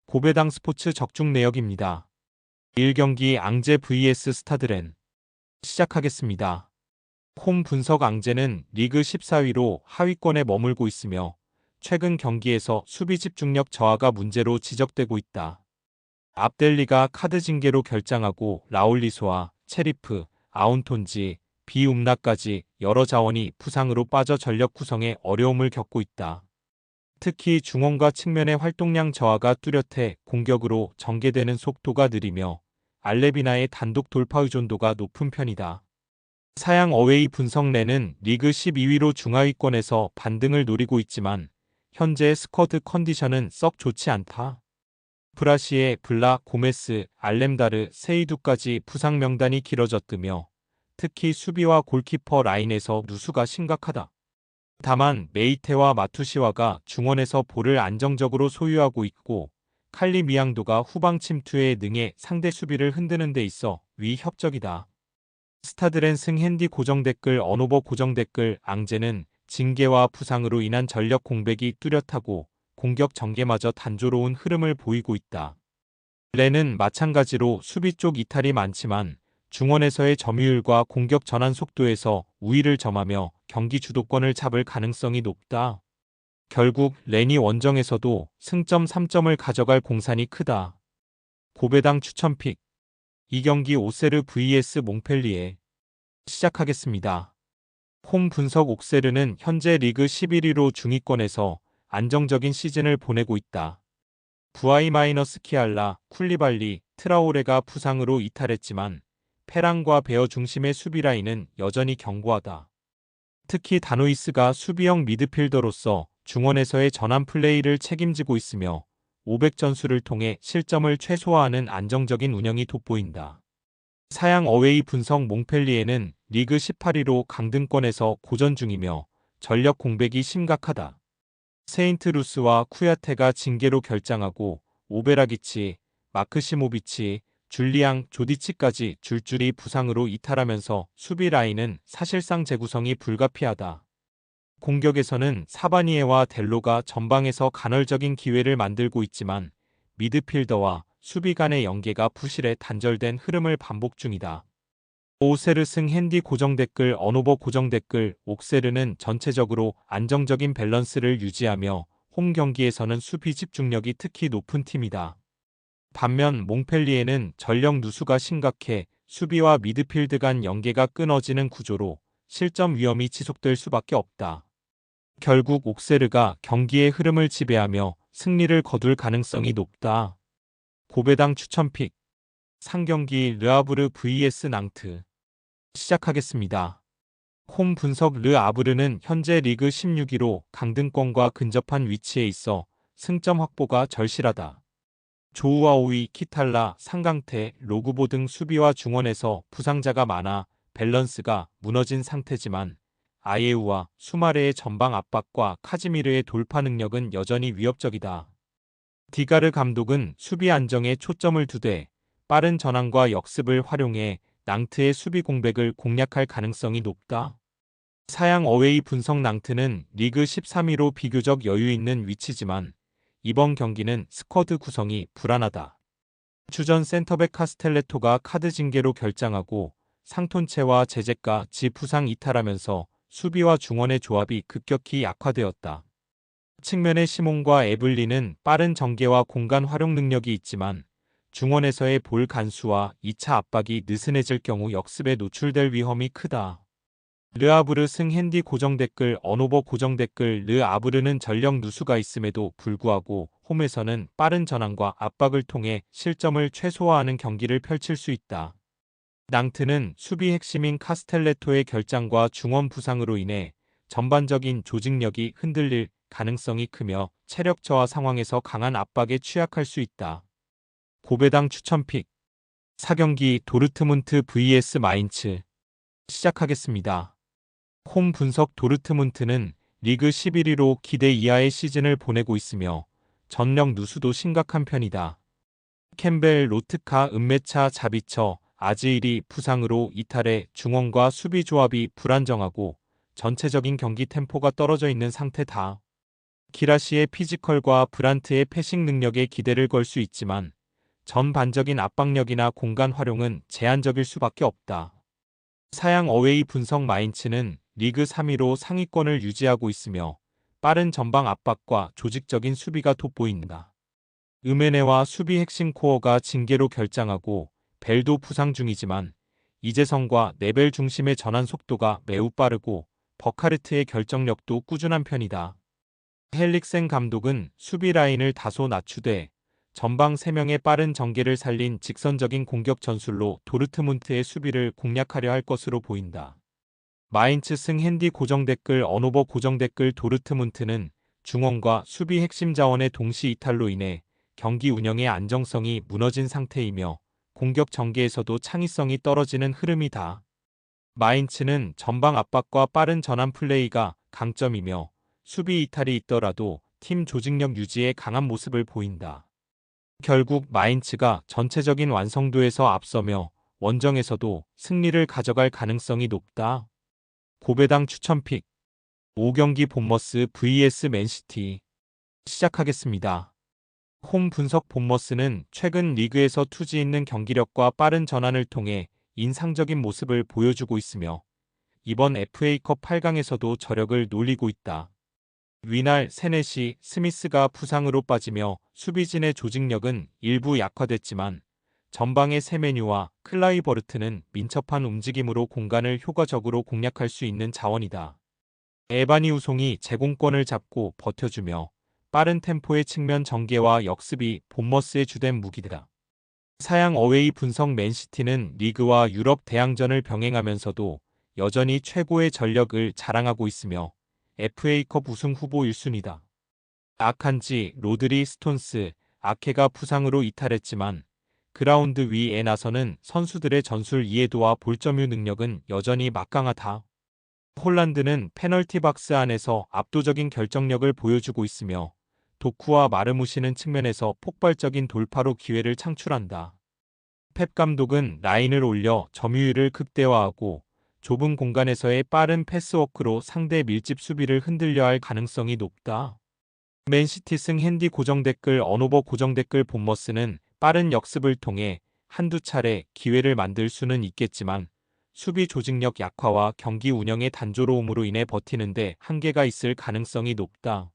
고배당 스포츠 적중 내역입니다. 1경기 앙제 vs 스타드렌 시작하겠습니다. 홈 분석 앙제는 리그 14위로 하위권에 머물고 있으며 최근 경기에서 수비 집중력 저하가 문제로 지적되고 있다. 압델리가 카드 징계로 결장하고 라울리소와 체리프, 아운톤지, 비움나까지 여러 자원이 부상으로 빠져 전력 구성에 어려움을 겪고 있다. 특히 중원과 측면의 활동량 저하가 뚜렷해 공격으로 전개되는 속도가 느리며 알레비나의 단독 돌파 의존도가 높은 편이다. 사양 어웨이 분석내는 리그 12위로 중하위권에서 반등을 노리고 있지만 현재 스쿼드 컨디션은 썩 좋지 않다. 브라시에 블라, 고메스, 알렘다르, 세이두까지 부상 명단이 길어졌으며 특히 수비와 골키퍼 라인에서 누수가 심각하다. 다만 메이테와 마투시와가 중원에서 볼을 안정적으로 소유하고 있고 칼리 미앙도가 후방 침투에 능해 상대 수비를 흔드는 데 있어 위협적이다. 스타드렌 승 핸디 고정 댓글 언오버 고정 댓글 앙제는 징계와 부상으로 인한 전력 공백이 뚜렷하고 공격 전개마저 단조로운 흐름을 보이고 있다. 렌은 마찬가지로 수비 쪽 이탈이 많지만 중원에서의 점유율과 공격 전환 속도에서 우위를 점하며 경기 주도권을 잡을 가능성이 높다. 결국 렌이 원정에서도 승점 3점을 가져갈 공산이 크다. 고배당 추천픽 2경기 오세르 vs 몽펠리에 시작하겠습니다. 홈 분석 옥세르는 현재 리그 11위로 중위권에서 안정적인 시즌을 보내고 있다. 부아이 마이너스 키알라, 쿨리발리, 트라오레가 부상으로 이탈했지만 페랑과 베어 중심의 수비 라인은 여전히 견고하다. 특히 다노이스가 수비형 미드필더로서 중원에서의 전환 플레이를 책임지고 있으며 500전술을 통해 실점을 최소화하는 안정적인 운영이 돋보인다. 사양 어웨이 분석 몽펠리에는 리그 18위로 강등권에서 고전 중이며 전력 공백이 심각하다. 세인트루스와 쿠야테가 징계로 결장하고 오베라기치, 마크시모비치, 줄리앙 조디치까지 줄줄이 부상으로 이탈하면서 수비 라인은 사실상 재구성이 불가피하다. 공격에서는 사바니에와 델로가 전방에서 간헐적인 기회를 만들고 있지만 미드필더와 수비 간의 연계가 부실해 단절된 흐름을 반복 중이다. 오세르 승 핸디 고정 댓글 언오버 고정 댓글 옥세르는 전체적으로 안정적인 밸런스를 유지하며 홈 경기에서는 수비 집중력이 특히 높은 팀이다. 반면 몽펠리에는 전력 누수가 심각해 수비와 미드필드 간 연계가 끊어지는 구조로 실점 위험이 지속될 수밖에 없다. 결국 옥세르가 경기의 흐름을 지배하며 승리를 거둘 가능성이 높다. 고배당 추천픽 3경기 르아브르 vs 낭트 시작하겠습니다. 홈 분석 르아브르는 현재 리그 16위로 강등권과 근접한 위치에 있어 승점 확보가 절실하다. 조우아오이, 키탈라, 상강태, 로그보 등 수비와 중원에서 부상자가 많아 밸런스가 무너진 상태지만 아예우와 수마레의 전방 압박과 카지미르의 돌파 능력은 여전히 위협적이다. 디가르 감독은 수비 안정에 초점을 두되 빠른 전환과 역습을 활용해 낭트의 수비 공백을 공략할 가능성이 높다. 사양 어웨이 분석 낭트는 리그 13위로 비교적 여유 있는 위치지만 이번 경기는 스쿼드 구성이 불안하다. 주전 센터백 카스텔레토가 카드 징계로 결장하고 상톤체와 제제가 부상 이탈하면서 수비와 중원의 조합이 급격히 약화되었다. 측면의 시몬과 에블리는 빠른 전개와 공간 활용 능력이 있지만 중원에서의 볼 간수와 2차 압박이 느슨해질 경우 역습에 노출될 위험이 크다. 르아브르 승 핸디 고정 댓글 언오버 고정 댓글 르아브르는 전력 누수가 있음에도 불구하고 홈에서는 빠른 전환과 압박을 통해 실점을 최소화하는 경기를 펼칠 수 있다. 낭트는 수비 핵심인 카스텔레토의 결장과 중원 부상으로 인해 전반적인 조직력이 흔들릴 가능성이 크며 체력 저하 상황에서 강한 압박에 취약할 수 있다. 고배당 추천픽 4경기 도르트문트 vs 마인츠 시작하겠습니다. 홈 분석 도르트문트는 리그 11위로 기대 이하의 시즌을 보내고 있으며 전력 누수도 심각한 편이다. 캠벨, 로트카, 은메차, 자비처, 아즈일이 부상으로 이탈해 중원과 수비 조합이 불안정하고 전체적인 경기 템포가 떨어져 있는 상태다. 기라시의 피지컬과 브란트의 패싱 능력에 기대를 걸 수 있지만 전반적인 압박력이나 공간 활용은 제한적일 수밖에 없다. 사양 어웨이 분석 마인츠는 리그 3위로 상위권을 유지하고 있으며 빠른 전방 압박과 조직적인 수비가 돋보인다. 음에네와 수비 핵심 코어가 징계로 결장하고 벨도 부상 중이지만 이재성과 네벨 중심의 전환 속도가 매우 빠르고 버카르트의 결정력도 꾸준한 편이다. 헬릭센 감독은 수비 라인을 다소 낮추되 전방 3명의 빠른 전개를 살린 직선적인 공격 전술로 도르트문트의 수비를 공략하려 할 것으로 보인다. 마인츠 승 핸디 고정 댓글 언오버 고정 댓글 도르트문트는 중원과 수비 핵심 자원의 동시 이탈로 인해 경기 운영의 안정성이 무너진 상태이며 공격 전개에서도 창의성이 떨어지는 흐름이다. 마인츠는 전방 압박과 빠른 전환 플레이가 강점이며 수비 이탈이 있더라도 팀 조직력 유지에 강한 모습을 보인다. 결국 마인츠가 전체적인 완성도에서 앞서며 원정에서도 승리를 가져갈 가능성이 높다. 고배당 추천픽 5경기 본머스 vs 맨시티 시작하겠습니다. 홈 분석 본머스는 최근 리그에서 투지 있는 경기력과 빠른 전환을 통해 인상적인 모습을 보여주고 있으며 이번 FA컵 8강에서도 저력을 놀리고 있다. 위날 세네시 스미스가 부상으로 빠지며 수비진의 조직력은 일부 약화됐지만 전방의 세메뉴와 클라이버르트는 민첩한 움직임으로 공간을 효과적으로 공략할 수 있는 자원이다. 에바니 우송이 제공권을 잡고 버텨주며 빠른 템포의 측면 전개와 역습이 본머스의 주된 무기다. 사양 어웨이 분석 맨시티는 리그와 유럽 대항전을 병행하면서도 여전히 최고의 전력을 자랑하고 있으며 FA컵 우승 후보 1순위다. 아칸지, 로드리, 스톤스, 아케가 부상으로 이탈했지만 그라운드 위에 나서는 선수들의 전술 이해도와 볼점유 능력은 여전히 막강하다. 홀란드는 페널티 박스 안에서 압도적인 결정력을 보여주고 있으며 도쿠와 마르무시는 측면에서 폭발적인 돌파로 기회를 창출한다. 펩 감독은 라인을 올려 점유율을 극대화하고 좁은 공간에서의 빠른 패스워크로 상대 밀집 수비를 흔들려 할 가능성이 높다. 맨시티 승 핸디 고정 댓글 언오버 고정 댓글 본머스는 빠른 역습을 통해 한두 차례 기회를 만들 수는 있겠지만 수비 조직력 약화와 경기 운영의 단조로움으로 인해 버티는데 한계가 있을 가능성이 높다.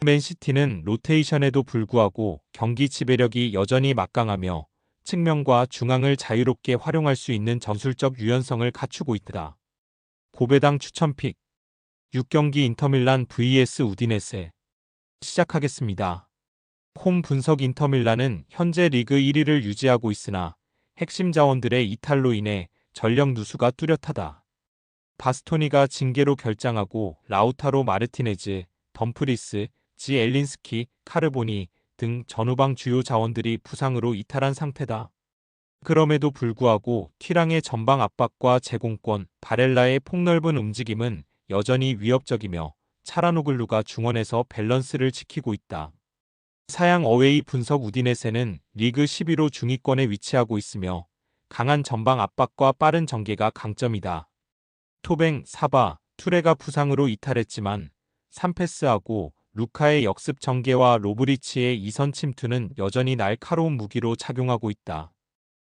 맨시티는 로테이션에도 불구하고 경기 지배력이 여전히 막강하며 측면과 중앙을 자유롭게 활용할 수 있는 전술적 유연성을 갖추고 있다. 고배당 추천픽 6경기 인터밀란 vs 우디네세 시작하겠습니다. 홈 분석 인터밀란은 현재 리그 1위를 유지하고 있으나 핵심 자원들의 이탈로 인해 전력 누수가 뚜렷하다. 바스토니가 징계로 결장하고 라우타로 마르티네즈, 덤프리스, 지 엘린스키, 카르보니 등 전후방 주요 자원들이 부상으로 이탈한 상태다. 그럼에도 불구하고 튀랑의 전방 압박과 제공권, 바렐라의 폭넓은 움직임은 여전히 위협적이며 차라노글루가 중원에서 밸런스를 지키고 있다. 사양 어웨이 분석 우디네세는 리그 11호 중위권에 위치하고 있으며 강한 전방 압박과 빠른 전개가 강점이다. 토뱅, 사바, 투레가 부상으로 이탈했지만 3패스하고 루카의 역습 전개와 로브리치의 이선 침투는 여전히 날카로운 무기로 작용하고 있다.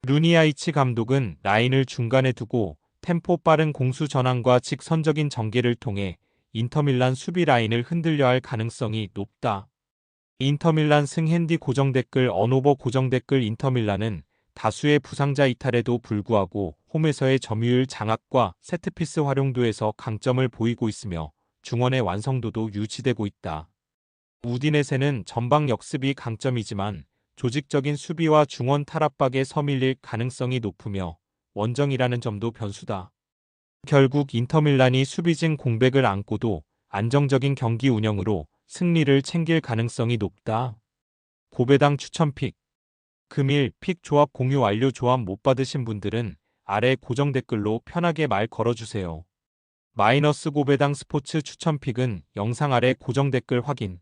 루니아이치 감독은 라인을 중간에 두고 템포 빠른 공수 전환과 직선적인 전개를 통해 인터밀란 수비 라인을 흔들려 할 가능성이 높다. 인터밀란 승 핸디 고정 댓글 언오버 고정 댓글 인터밀란은 다수의 부상자 이탈에도 불구하고 홈에서의 점유율 장악과 세트피스 활용도에서 강점을 보이고 있으며 중원의 완성도도 유지되고 있다. 우디네세는 전방 역습이 강점이지만 조직적인 수비와 중원 탈압박에 서밀릴 가능성이 높으며 원정이라는 점도 변수다. 결국 인터밀란이 수비진 공백을 안고도 안정적인 경기 운영으로 승리를 챙길 가능성이 높다. 고배당 추천픽 금일 픽 조합 공유 완료. 조합 못 받으신 분들은 아래 고정 댓글로 편하게 말 걸어주세요. 마이너스 고배당 스포츠 추천픽은 영상 아래 고정 댓글 확인.